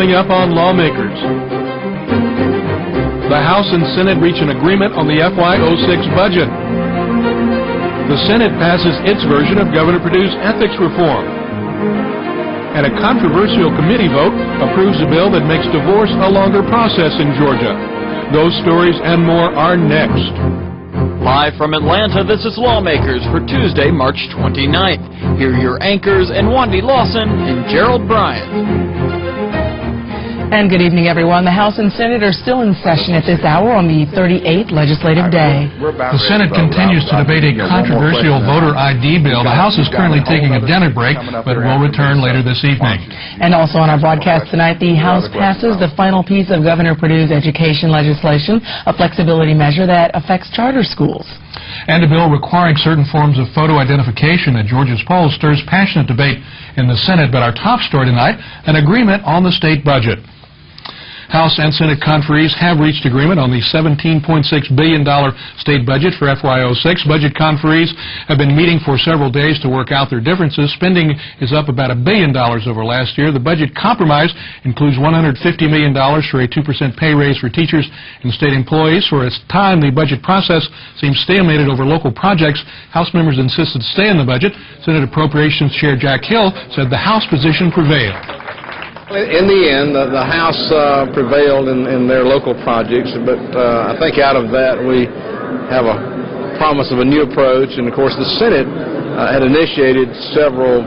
coming up on Lawmakers. The House and Senate reach an agreement on the FY06 budget. The Senate passes its version of Governor Perdue's ethics reform. And a controversial committee vote approves a bill that makes divorce a longer process in Georgia. Those stories and more are next. Live from Atlanta, this is Lawmakers for Tuesday, March 29th. Here are your anchors, Wandy Lawson and Gerald Bryant. And good evening, everyone. The House and Senate are still in session at this hour on the 38th legislative day. The Senate continues to debate a controversial voter ID bill. The House is currently taking a dinner break, but will return later this evening. And also on our broadcast tonight, the House passes the final piece of Governor Perdue's education legislation, a flexibility measure that affects charter schools. And a bill requiring certain forms of photo identification at Georgia's polls stirs passionate debate in the Senate. But our top story tonight, an agreement on the state budget. House and Senate conferees have reached agreement on the $17.6 billion state budget for FY06. Budget conferees have been meeting for several days to work out their differences. Spending is up about $1 billion over last year. The budget compromise includes $150 million for a 2% pay raise for teachers and state employees. For a time, the budget process seems stalemated over local projects. House members insisted to stay in the budget. Senate Appropriations Chair Jack Hill said the House position prevailed. In the end, the House prevailed in their local projects, but I think out of that we have a promise of a new approach. And of course the Senate had initiated several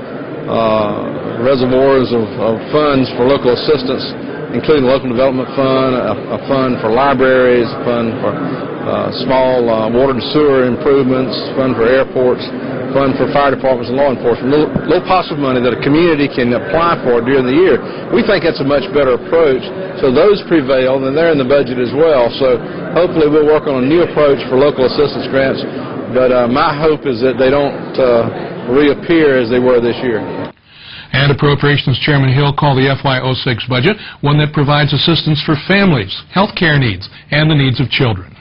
reservoirs of funds for local assistance, including the Local Development Fund, a fund for libraries, a fund for small water and sewer improvements, fund for airports, fund for fire departments and law enforcement, little possible money that a community can apply for during the year. We think that's a much better approach. So those prevailed, and they're in the budget as well. So hopefully we'll work on a new approach for local assistance grants. But my hope is that they don't reappear as they were this year. And Appropriations Chairman Hill called the FY06 budget one that provides assistance for families, health care needs, and the needs of children.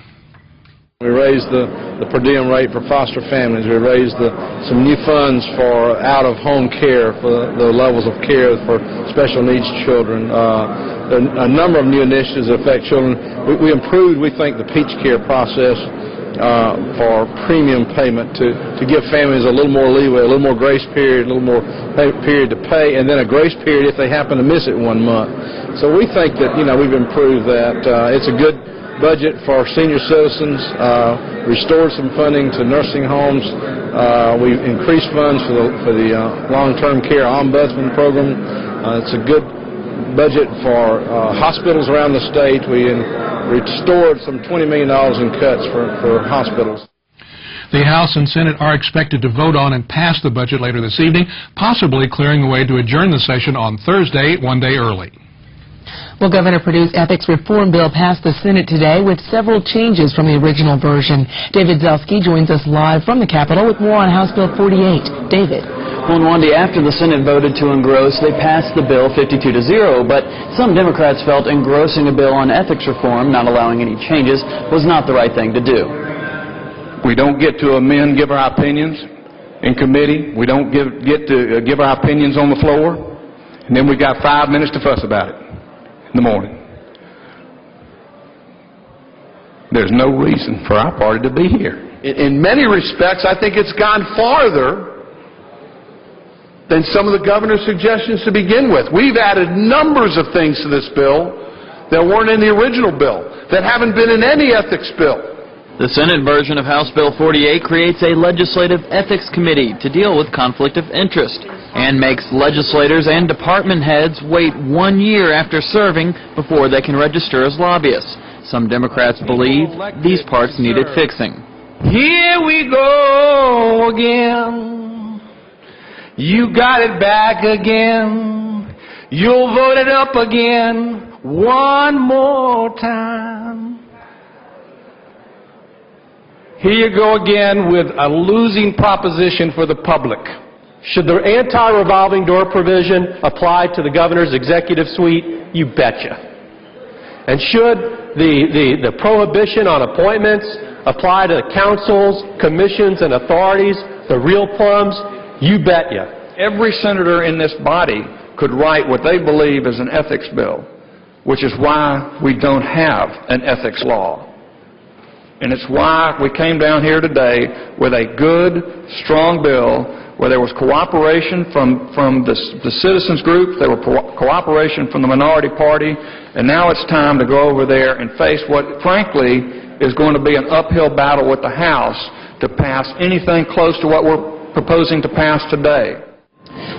We raised the per diem rate for foster families. We raised some new funds for out-of-home care, for the levels of care for special needs children. A number of new initiatives that affect children. We improved, we think, the peach care process for premium payment to give families a little more leeway, a little more grace period, a little more period to pay, and then a grace period if they happen to miss it 1 month. So we think that, we've improved that. It's a good budget for senior citizens, restored some funding to nursing homes. We've increased funds for the long-term care ombudsman program. It's a good budget for hospitals around the state. We restored some $20 million in cuts for hospitals. The House and Senate are expected to vote on and pass the budget later this evening, possibly clearing the way to adjourn the session on Thursday, one day early. Well, Governor Perdue's ethics reform bill passed the Senate today with several changes from the original version. David Zelski joins us live from the Capitol with more on House Bill 48. David. Well, Wandy, after the Senate voted to engross, they passed the bill 52-0, but some Democrats felt engrossing a bill on ethics reform, not allowing any changes, was not the right thing to do. We don't get to amend, give our opinions in committee. We don't get to give our opinions on the floor, and then we've got 5 minutes to fuss about it in the morning. There's no reason for our party to be here. In many respects, I think it's gone farther than some of the governor's suggestions to begin with. We've added numbers of things to this bill that weren't in the original bill, that haven't been in any ethics bill. The Senate version of House Bill 48 creates a legislative ethics committee to deal with conflict of interest and makes legislators and department heads wait 1 year after serving before they can register as lobbyists. Some Democrats believe these parts needed fixing. Here we go again. You got it back again. You'll vote it up again one more time. Here you go again with a losing proposition for the public. Should the anti-revolving door provision apply to the governor's executive suite? You betcha. And should the prohibition on appointments apply to councils, commissions, and authorities, the real plums? You bet ya. Every senator in this body could write what they believe is an ethics bill, which is why we don't have an ethics law. And it's why we came down here today with a good, strong bill where there was cooperation from the citizens group, there was cooperation from the minority party, and now it's time to go over there and face what, frankly, is going to be an uphill battle with the House to pass anything close to what we're proposing to pass today.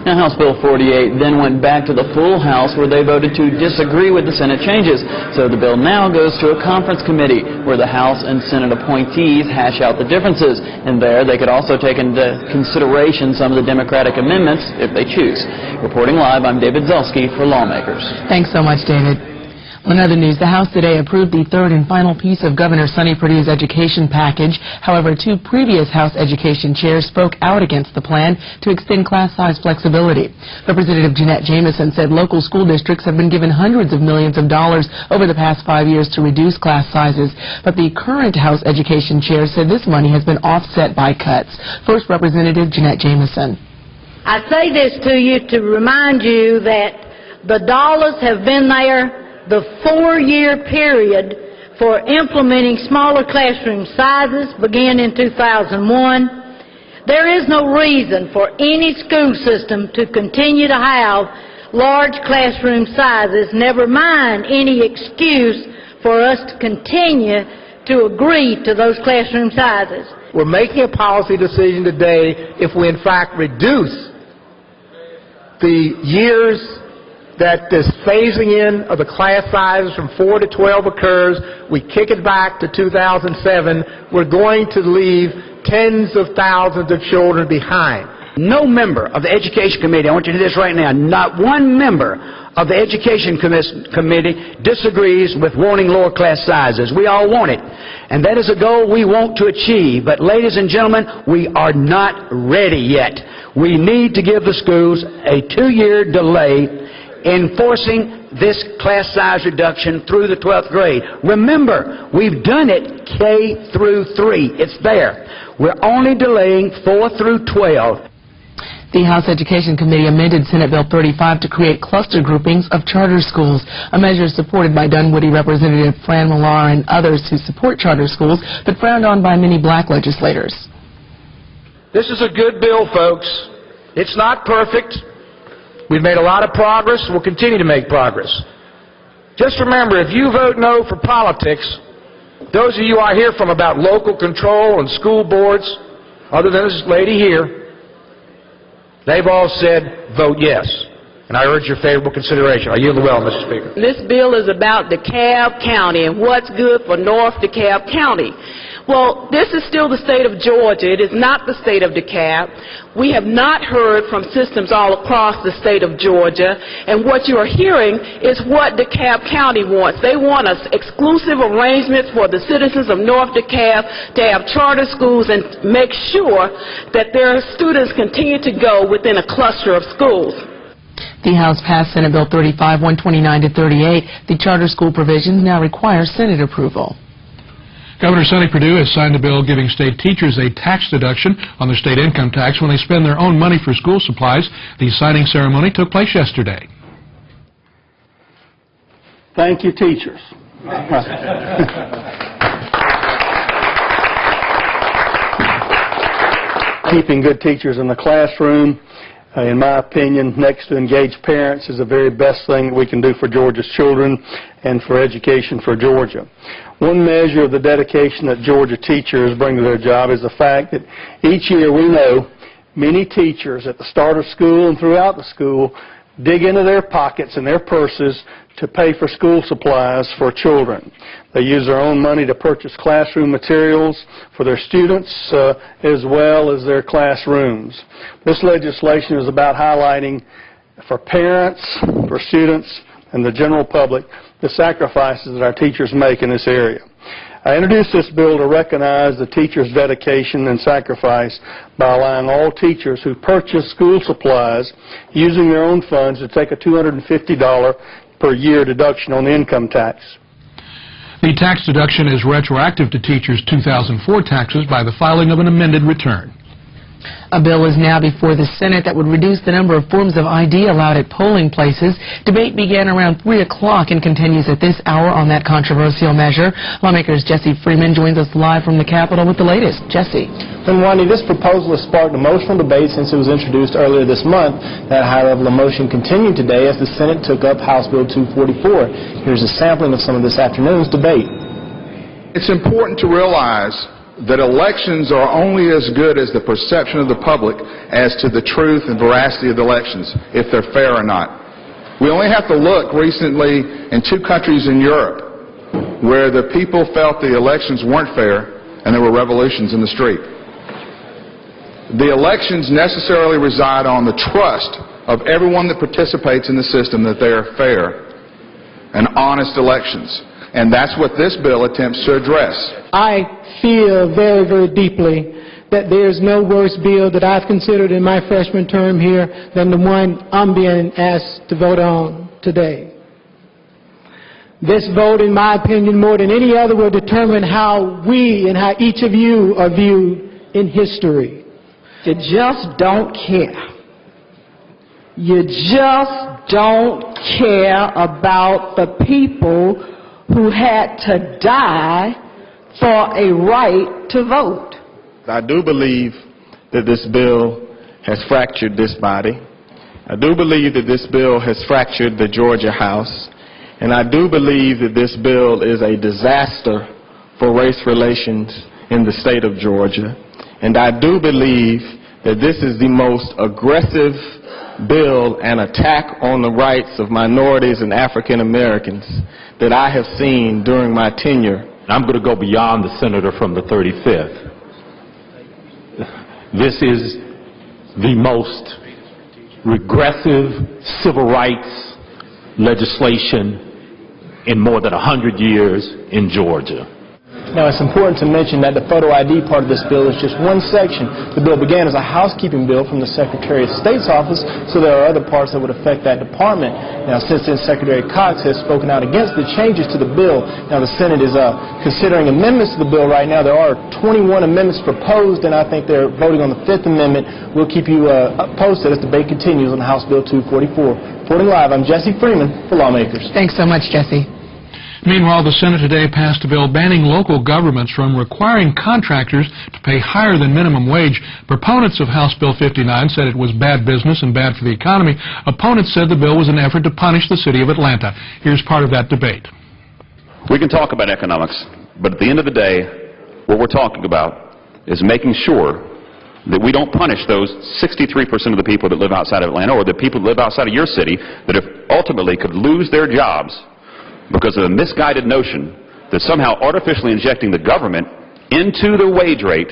Now, House Bill 48 then went back to the full House where they voted to disagree with the Senate changes. So the bill now goes to a conference committee where the House and Senate appointees hash out the differences. And there they could also take into consideration some of the Democratic amendments if they choose. Reporting live, I'm David Zelski for Lawmakers. Thanks so much, David. In other news, the House today approved the third and final piece of Governor Sonny Perdue's education package. However, two previous House education chairs spoke out against the plan to extend class size flexibility. Representative Jeanette Jameson said local school districts have been given hundreds of millions of dollars over the past 5 years to reduce class sizes. But the current House education chair said this money has been offset by cuts. First, Representative Jeanette Jameson. I say this to you to remind you that the dollars have been there the 4-year period for implementing smaller classroom sizes began in 2001. There is no reason for any school system to continue to have large classroom sizes, never mind any excuse for us to continue to agree to those classroom sizes. We're making a policy decision today if we in fact reduce the years that this phasing in of the class sizes from 4 to 12 occurs, we kick it back to 2007, we're going to leave tens of thousands of children behind. No member of the Education Committee, I want you to hear this right now, not one member of the Education Committee disagrees with wanting lower class sizes. We all want it. And that is a goal we want to achieve. But ladies and gentlemen, we are not ready yet. We need to give the schools a 2-year delay enforcing this class size reduction through the 12th grade. Remember, we've done it K through 3. It's there. We're only delaying 4 through 12. The House Education Committee amended Senate Bill 35 to create cluster groupings of charter schools, a measure supported by Dunwoody Representative Fran Millar and others who support charter schools, but frowned on by many black legislators. This is a good bill, folks. It's not perfect. We've made a lot of progress. We'll continue to make progress. Just remember, if you vote no for politics, those of you I hear from about local control and school boards, other than this lady here, they've all said vote yes. And I urge your favorable consideration. I yield the well, Mr. Speaker. This bill is about DeKalb County and what's good for North DeKalb County. Well, this is still the state of Georgia. It is not the state of DeKalb. We have not heard from systems all across the state of Georgia, and what you are hearing is what DeKalb County wants. They want us exclusive arrangements for the citizens of North DeKalb to have charter schools and make sure that their students continue to go within a cluster of schools. The House passed Senate Bill 35, 129 to 38. The charter school provisions now require Senate approval. Governor Sonny Perdue has signed a bill giving state teachers a tax deduction on their state income tax when they spend their own money for school supplies. The signing ceremony took place yesterday. Thank you, teachers. Keeping good teachers in the classroom, in my opinion, next to engaged parents, is the very best thing that we can do for Georgia's children and for education for Georgia. One measure of the dedication that Georgia teachers bring to their job is the fact that each year we know many teachers at the start of school and throughout the school dig into their pockets and their purses to pay for school supplies for children. They use their own money to purchase classroom materials for their students as well as their classrooms. This legislation is about highlighting for parents, for students, and the general public the sacrifices that our teachers make in this area. I introduced this bill to recognize the teachers' dedication and sacrifice by allowing all teachers who purchase school supplies using their own funds to take a $250 per year deduction on the income tax. The tax deduction is retroactive to teachers' 2004 taxes by the filing of an amended return. A bill is now before the Senate that would reduce the number of forms of ID allowed at polling places. Debate began around 3 o'clock and continues at this hour on that controversial measure. Lawmakers Jesse Freeman joins us live from the Capitol with the latest. Jesse. And Wendy, this proposal has sparked emotional debate since it was introduced earlier this month. That high level of emotion continued today as the Senate took up House Bill 244. Here's a sampling of some of this afternoon's debate. It's important to realize that elections are only as good as the perception of the public as to the truth and veracity of the elections, if they're fair or not. We only have to look recently in 2 countries in Europe where the people felt the elections weren't fair and there were revolutions in the street. The elections necessarily reside on the trust of everyone that participates in the system that they are fair and honest elections. And that's what this bill attempts to address. I feel very, very deeply that there's no worse bill that I've considered in my freshman term here than the one I'm being asked to vote on today. This vote, in my opinion, more than any other, will determine how we and how each of you are viewed in history. You just don't care. You just don't care about the people who had to die for a right to vote. I do believe that this bill has fractured this body. I do believe that this bill has fractured the Georgia House. And I do believe that this bill is a disaster for race relations in the state of Georgia. And I do believe that this is the most aggressive bill and attack on the rights of minorities and African Americans that I have seen during my tenure. I'm going to go beyond the senator from the 35th. This is the most regressive civil rights legislation in more than 100 years in Georgia. Now, it's important to mention that the photo ID part of this bill is just one section. The bill began as a housekeeping bill from the Secretary of State's office, so there are other parts that would affect that department. Now, since then, Secretary Cox has spoken out against the changes to the bill. Now, the Senate is considering amendments to the bill right now. There are 21 amendments proposed, and I think they're voting on the 5th amendment. We'll keep you posted as debate continues on House Bill 244. Reporting live, I'm Jesse Freeman for Lawmakers. Thanks so much, Jesse. Meanwhile, the Senate today passed a bill banning local governments from requiring contractors to pay higher than minimum wage. Proponents of House Bill 59 said it was bad business and bad for the economy. Opponents said the bill was an effort to punish the city of Atlanta. Here's part of that debate. We can talk about economics, but at the end of the day, what we're talking about is making sure that we don't punish those 63% of the people that live outside of Atlanta or the people that live outside of your city that ultimately could lose their jobs because of a misguided notion that somehow artificially injecting the government into the wage rate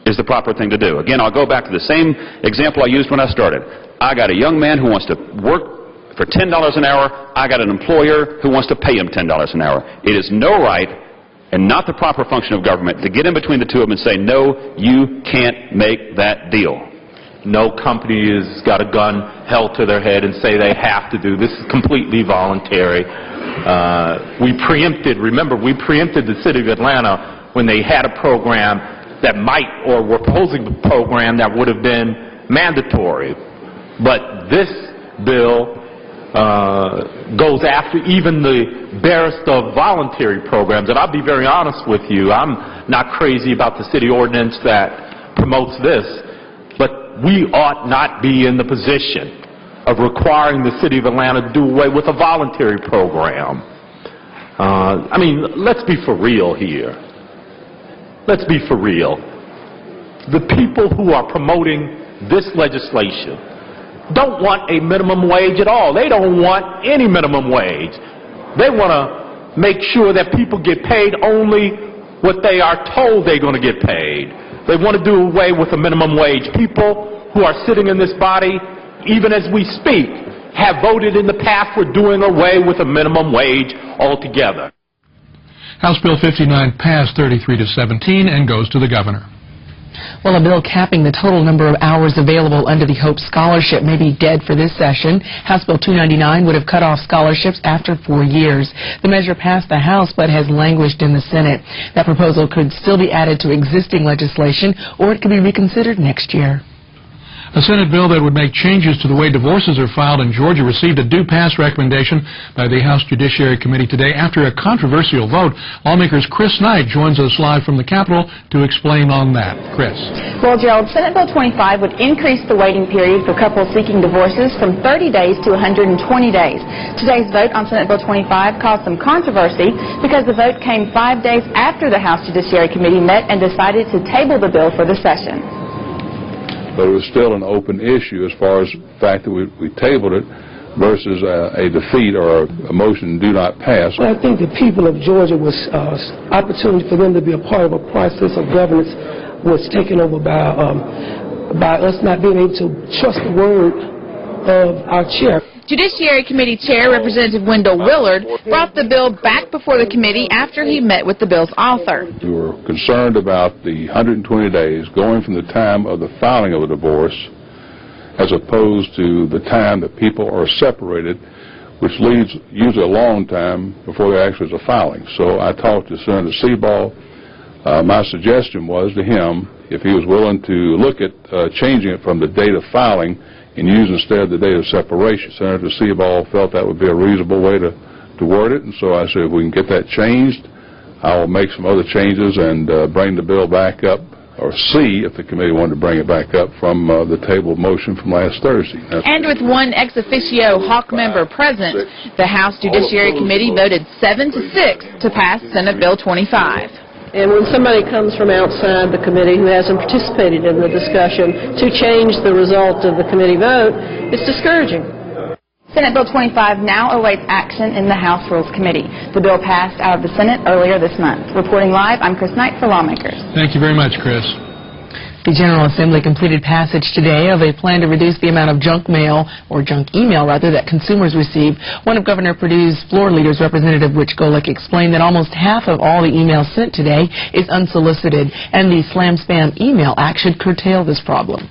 is the proper thing to do. Again, I'll go back to the same example I used when I started. I got a young man who wants to work for $10 an hour. I got an employer who wants to pay him $10 an hour. It is no right and not the proper function of government to get in between the two of them and say, no, you can't make that deal. No company has got a gun held to their head and say they have to do this. Is completely voluntary. We preempted the city of Atlanta when they had a program that might, or were proposing a program that would have been mandatory. But this bill goes after even the barest of voluntary programs. And I'll be very honest with you, I'm not crazy about the city ordinance that promotes this, but we ought not be in the position of requiring the city of Atlanta to do away with a voluntary program. I mean, let's be for real here. Let's be for real. The people who are promoting this legislation don't want a minimum wage at all. They don't want any minimum wage. They want to make sure that people get paid only what they are told they're going to get paid. They want to do away with a minimum wage. People who are sitting in this body, even as we speak, have voted in the past for doing away with a minimum wage altogether. House Bill 59 passed 33-17 and goes to the governor. Well, a bill capping the total number of hours available under the Hope Scholarship may be dead for this session. House Bill 299 would have cut off scholarships after 4 years. The measure passed the House but has languished in the Senate. That proposal could still be added to existing legislation, or it could be reconsidered next year. A Senate bill that would make changes to the way divorces are filed in Georgia received a do-pass recommendation by the House Judiciary Committee today after a controversial vote. Lawmakers Chris Knight joins us live from the Capitol to explain on that. Chris. Well, Gerald, Senate Bill 25 would increase the waiting period for couples seeking divorces from 30 days to 120 days. Today's vote on Senate Bill 25 caused some controversy because the vote came 5 days after the House Judiciary Committee met and decided to table the bill for the session. But it was still an open issue as far as the fact that we tabled it versus a defeat or a motion do not pass. Well, I think the people of Georgia was opportunity for them to be a part of a process of governance was taken over by us not being able to trust the word of our chair. Judiciary Committee Chair Representative Wendell Willard brought the bill back before the committee after he met with the bill's author. We were concerned about the 120 days going from the time of the filing of a divorce as opposed to the time that people are separated, which leaves usually a long time before there actually is a filing. So I talked to Senator Seaball. My suggestion was to him, if he was willing to look at changing it from the date of filing and use instead the date of separation. Senator Seaball felt that would be a reasonable way to word it, and so I said if we can get that changed, I will make some other changes and bring the bill back up, or see if the committee wanted to bring it back up from the table motion from last Thursday. And with one ex officio Hawk member present, the House Judiciary Committee voted 7-6 to pass Senate Bill 25. And when somebody comes from outside the committee who hasn't participated in the discussion to change the result of the committee vote, it's discouraging. Senate Bill 25 now awaits action in the House Rules Committee. The bill passed out of the Senate earlier this month. Reporting live, I'm Chris Knight for Lawmakers. Thank you very much, Chris. The General Assembly completed passage today of a plan to reduce the amount of junk mail, or junk email rather, that consumers receive. One of Governor Perdue's floor leaders, Representative Rich Golick, explained that almost half of all the emails sent today is unsolicited, and the Slam Spam Email Act should curtail this problem.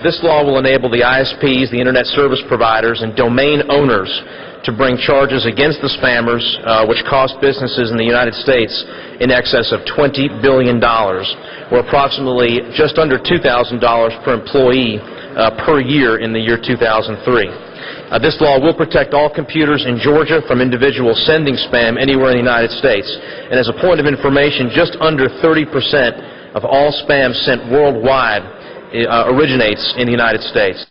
This law will enable the ISPs, the Internet Service Providers, and domain owners to bring charges against the spammers, which cost businesses in the United States in excess of $20 billion, or approximately just under $2,000 per employee per year in the year 2003. This law will protect all computers in Georgia from individuals sending spam anywhere in the United States. And as a point of information, just under 30% of all spam sent worldwide originates in the United States.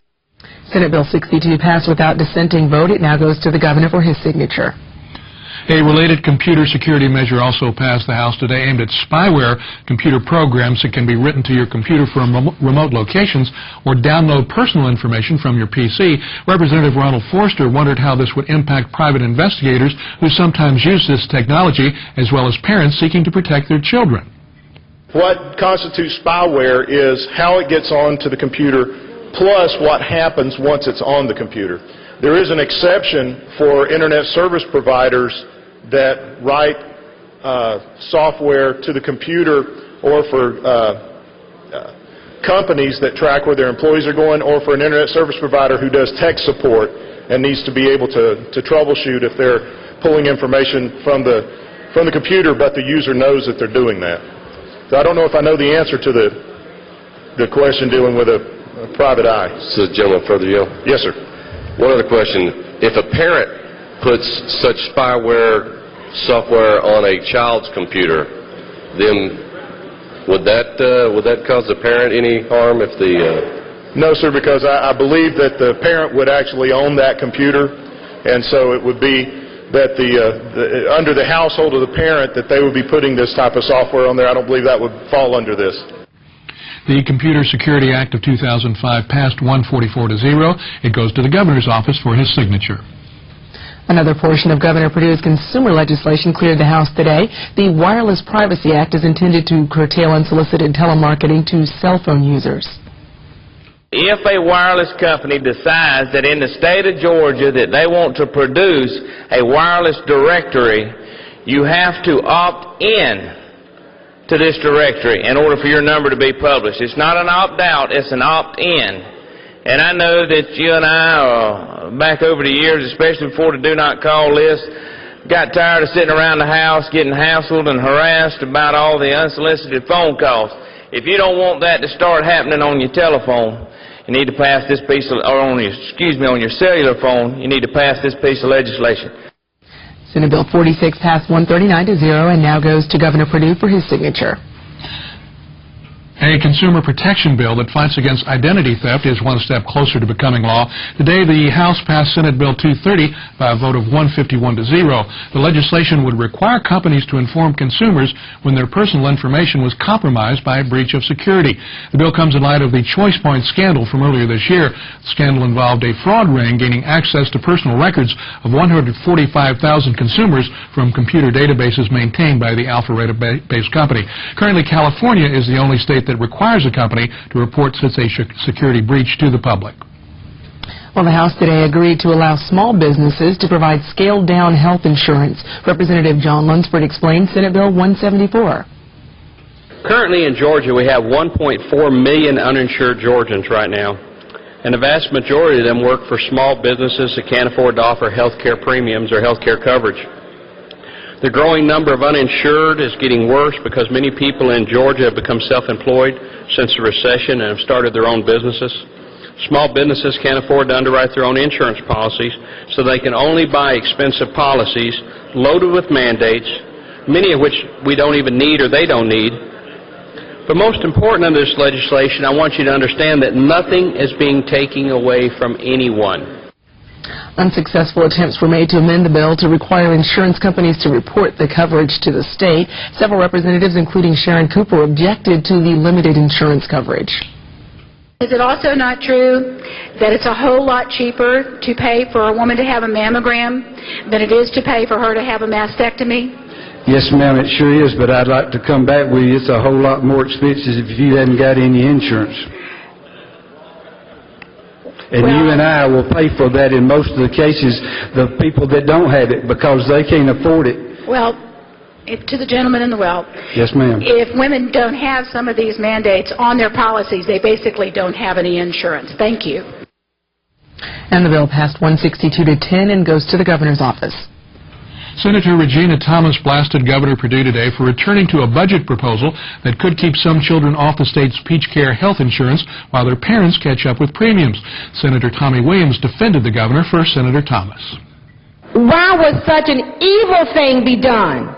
Senate Bill 62 passed without dissenting vote. It now goes to the governor for his signature. A related computer security measure also passed the House today aimed at spyware computer programs that can be written to your computer from remote locations or download personal information from your PC. Representative Ronald Forster wondered how this would impact private investigators who sometimes use this technology, as well as parents seeking to protect their children. What constitutes spyware is how it gets onto the computer plus what happens once it's on the computer. There is an exception for Internet service providers that write software to the computer, or for companies that track where their employees are going, or for an Internet service provider who does tech support and needs to be able to troubleshoot if they're pulling information from the computer, but the user knows that they're doing that. So I don't know if I know the answer to the question dealing with a private eye. This is Gentleman further yell. Yes, sir. One other question. If a parent puts such spyware software on a child's computer, then would that cause the parent any harm if the... No, sir, because I believe that the parent would actually own that computer, and so it would be that under the household of the parent that they would be putting this type of software on there. I don't believe that would fall under this. The Computer Security Act of 2005 passed 144-0. It goes to the governor's office for his signature. Another portion of Governor Perdue's consumer legislation cleared the House today. The Wireless Privacy Act is intended to curtail unsolicited telemarketing to cell phone users. If a wireless company decides that in the state of Georgia that they want to produce a wireless directory, you have to opt in to this directory in order for your number to be published. It's not an opt-out, it's an opt-in. And I know that you and I, back over the years, especially before the do not call list, got tired of sitting around the house getting hassled and harassed about all the unsolicited phone calls. If you don't want that to start happening on your telephone, you need to pass this piece of, or on your cellular phone, you need to pass this piece of legislation. Senate Bill 46 passed 139-0 and now goes to Governor Perdue for his signature. A consumer protection bill that fights against identity theft is one step closer to becoming law. Today, the House passed Senate Bill 230 by a vote of 151-0. The legislation would require companies to inform consumers when their personal information was compromised by a breach of security. The bill comes in light of the Choice Point scandal from earlier this year. The scandal involved a fraud ring gaining access to personal records of 145,000 consumers from computer databases maintained by the Alpharetta-based company. Currently, California is the only state that requires a company to report such a security breach to the public. Well, the House today agreed to allow small businesses to provide scaled-down health insurance. Representative John Lunsford explained Senate Bill 174. Currently in Georgia, we have 1.4 million uninsured Georgians right now, and the vast majority of them work for small businesses that can't afford to offer health care premiums or health care coverage. The growing number of uninsured is getting worse because many people in Georgia have become self-employed since the recession and have started their own businesses. Small businesses can't afford to underwrite their own insurance policies, so they can only buy expensive policies loaded with mandates, many of which we don't even need or they don't need. But most important in this legislation, I want you to understand that nothing is being taken away from anyone. Unsuccessful attempts were made to amend the bill to require insurance companies to report the coverage to the state. Several representatives, including Sharon Cooper, objected to the limited insurance coverage. Is it also not true that it's a whole lot cheaper to pay for a woman to have a mammogram than it is to pay for her to have a mastectomy? Yes, ma'am, it sure is, but I'd like to come back with you. It's a whole lot more expensive if you haven't got any insurance. And you and I will pay for that in most of the cases, the people that don't have it, because they can't afford it. Well, to the gentleman in the well. Yes, ma'am. If women don't have some of these mandates on their policies, they basically don't have any insurance. Thank you. And the bill passed 162-10 and goes to the governor's office. Senator Regina Thomas blasted Governor Perdue today for returning to a budget proposal that could keep some children off the state's Peach Care health insurance while their parents catch up with premiums. Senator Tommy Williams defended the governor for Senator Thomas. Why would such an evil thing be done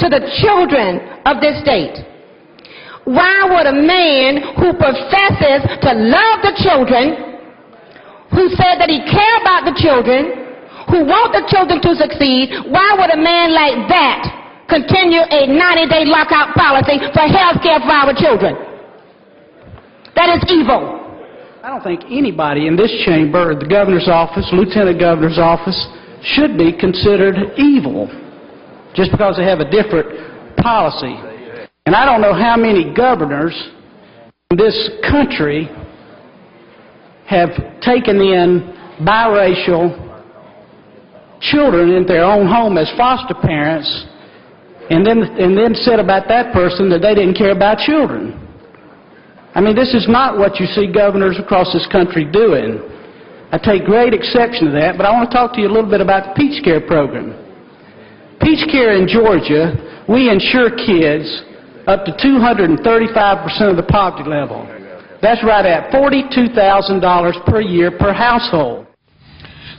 to the children of this state? Why would a man who professes to love the children, who said that he cared about the children, who want the children to succeed, why would a man like that continue a 90-day lockout policy for health care for our children? That is evil. I don't think anybody in this chamber, or the governor's office, lieutenant governor's office, should be considered evil just because they have a different policy. And I don't know how many governors in this country have taken in biracial children in their own home as foster parents and then said about that person that they didn't care about children. I mean, this is not what you see governors across this country doing. I take great exception to that, but I want to talk to you a little bit about the Peach Care program. Peach Care in Georgia, we insure kids up to 235% of the poverty level. That's right at $42,000 per year per household.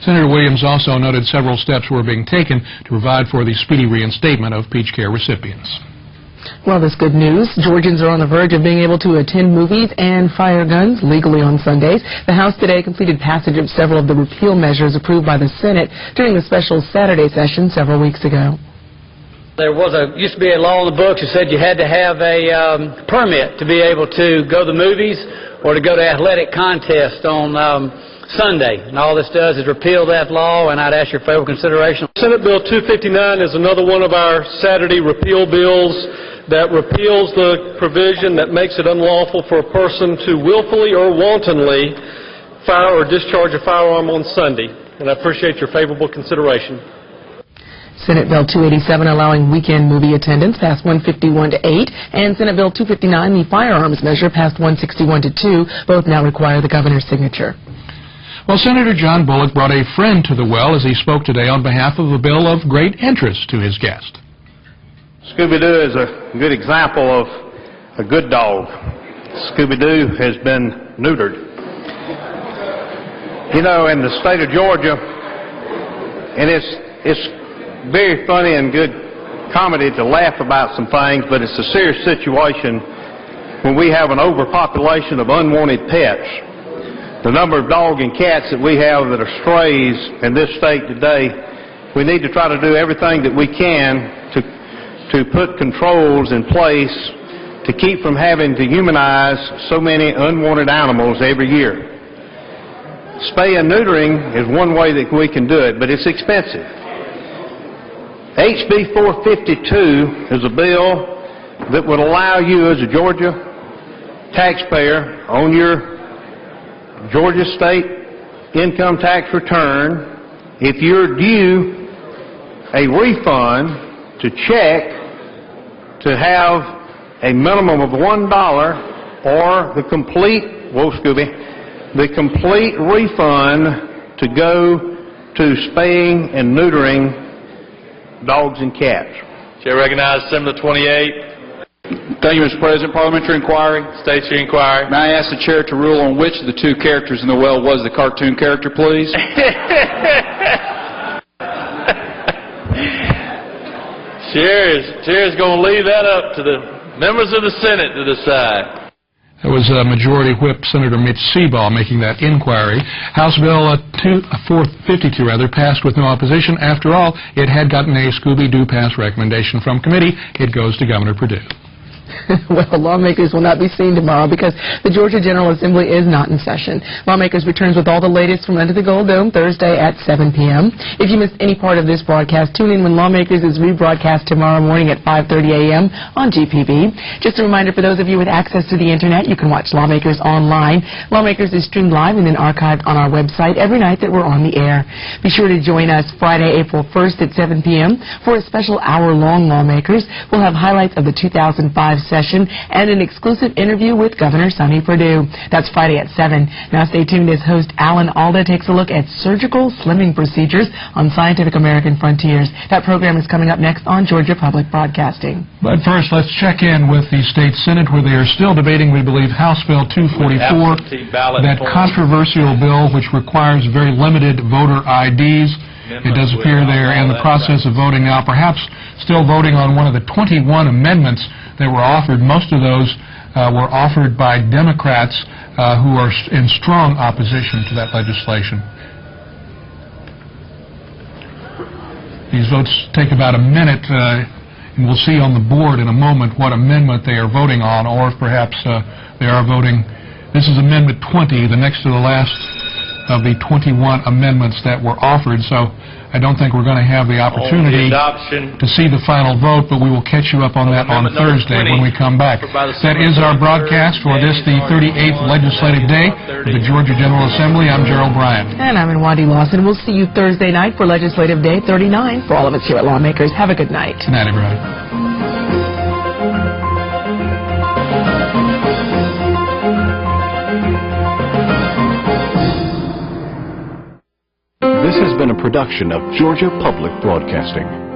Senator Williams also noted several steps were being taken to provide for the speedy reinstatement of Peach Care recipients. Well, this good news. Georgians are on the verge of being able to attend movies and fire guns legally on Sundays. The House today completed passage of several of the repeal measures approved by the Senate during the special Saturday session several weeks ago. There used to be a law in the books that said you had to have a permit to be able to go to the movies or to go to athletic contests on Sunday. And all this does is repeal that law, and I'd ask your favorable consideration. Senate Bill 259 is another one of our Saturday repeal bills that repeals the provision that makes it unlawful for a person to willfully or wantonly fire or discharge a firearm on Sunday. And I appreciate your favorable consideration. Senate Bill 287 allowing weekend movie attendance passed 151 to 8, and Senate Bill 259, the firearms measure, passed 161 to 2. Both now require the governor's signature. Well, Senator John Bullock brought a friend to the well as he spoke today on behalf of a bill of great interest to his guest. Scooby-Doo is a good example of a good dog. Scooby-Doo has been neutered. You know, in the state of Georgia, and it's very funny and good comedy to laugh about some things, but it's a serious situation when we have an overpopulation of unwanted pets. The number of dogs and cats that we have that are strays in this state today, we need to try to do everything that we can to put controls in place to keep from having to humanize so many unwanted animals every year. Spay and neutering is one way that we can do it, but it's expensive. HB 452 is a bill that would allow you as a Georgia taxpayer on your Georgia state income tax return, if you're due a refund, to check to have a minimum of $1 or the complete, the complete refund to go to spaying and neutering dogs and cats. Chair recognizes Senator 28. Thank you, Mr. President. Parliamentary inquiry. States your inquiry. May I ask the chair to rule on which of the two characters in the well was the cartoon character, please? Chair is going to leave that up to the members of the Senate to decide. That was Majority Whip Senator Mitch Seabaugh making that inquiry. House Bill 452 passed with no opposition. After all, it had gotten a Scooby-Doo pass recommendation from committee. It goes to Governor Perdue. Well, lawmakers will not be seen tomorrow because the Georgia General Assembly is not in session. Lawmakers returns with all the latest from Under the Gold Dome Thursday at 7 p.m. If you missed any part of this broadcast, tune in when Lawmakers is rebroadcast tomorrow morning at 5:30 a.m. on GPB. Just a reminder for those of you with access to the Internet, you can watch Lawmakers online. Lawmakers is streamed live and then archived on our website every night that we're on the air. Be sure to join us Friday, April 1st at 7 p.m. for a special hour-long Lawmakers. We'll have highlights of the 2005 session and an exclusive interview with Governor Sonny Perdue. That's Friday at 7. Now stay tuned as host Alan Alda takes a look at surgical slimming procedures on Scientific American Frontiers. That program is coming up next on Georgia Public Broadcasting. But first, let's check in with the state Senate where they are still debating, we believe, House Bill 244, that controversial bill which requires very limited voter IDs. It does appear they're in the process of voting now, perhaps still voting on one of the 21 amendments that were offered. Most of those were offered by Democrats who are in strong opposition to that legislation. These votes take about a minute, and we'll see on the board in a moment what amendment they are voting on, or if perhaps they are voting. This is Amendment 20, the next to the last of the 21 amendments that were offered, so I don't think we're going to have the opportunity to see the final vote, but we will catch you up on that on Thursday when we come back. That is our broadcast for this, the 38th legislative day of the Georgia General Assembly. I'm Gerald Bryant. And I'm Wendy Lawson. We'll see you Thursday night for Legislative Day 39. For all of us here at Lawmakers, have a good night. Good night, everybody. This has been a production of Georgia Public Broadcasting.